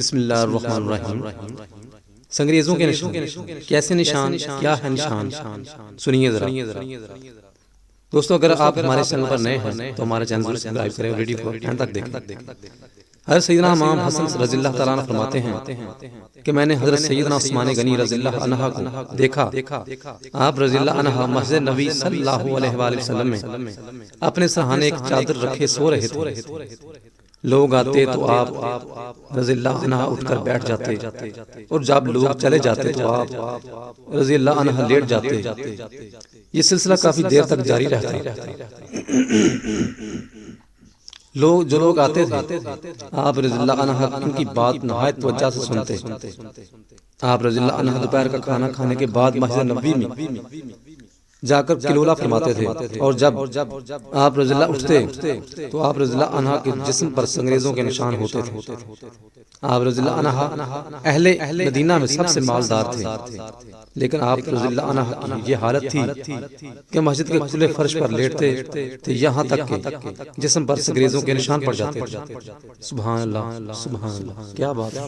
بسم اللہ الرحمن الرحیم۔ سنگریزوں کے نشان کیسے نشان، کیا ہے نشان، سنیے ذرا دوستو۔ اگر آپ ہمارے چینل پر نئے ہیں تو ہمارے چینل کو سبسکرائب کریں اور ویڈیو کو اینڈ تک دیکھیں۔ حضرت سیدنا امام حسن رضی اللہ تعالیٰ عنہ فرماتے ہیں کہ میں نے حضرت سیدنا عثمان غنی رضی اللہ عنہ کو دیکھا۔ آپ رضی اللہ عنہ مسجد نبی صلی اللہ علیہ وآلہ وسلم میں اپنے سرہانے ایک چادر رکھے سو رہے تھے۔ لوگ آتے تو آپ رضی اللہ عنہ اٹھ کر بیٹھ جاتے، اور جب لوگ چلے جاتے تو آپ رضی اللہ عنہ لیٹ جاتے۔ یہ سلسلہ کافی دیر تک جاری رہتا۔ جو لوگ آتے تھے آپ رضی اللہ عنہ ان کی بات نہایت توجہ سے سنتے۔ آپ رضی اللہ عنہ دوپہر کا کھانا کھانے کے بعد مسجد نبوی میں جا کر قلولہ فرماتے تھے، اور جب آپ رضی اللہ اٹھتے تو آپ رضی اللہ عنہ کے جسم پر سنگریزوں کے نشان ہوتے تھے۔ آپ رضی اللہ عنہ اہل مدینہ میں سب سے مالدار تھے، لیکن آپ رضی اللہ عنہ کی یہ حالت تھی کہ مسجد کے کھلے فرش پر لیٹتے تھے، یہاں تک کہ جسم پر سنگریزوں کے نشان پڑ جاتے۔ سبحان اللہ، سبحان اللہ، کیا بات ہے۔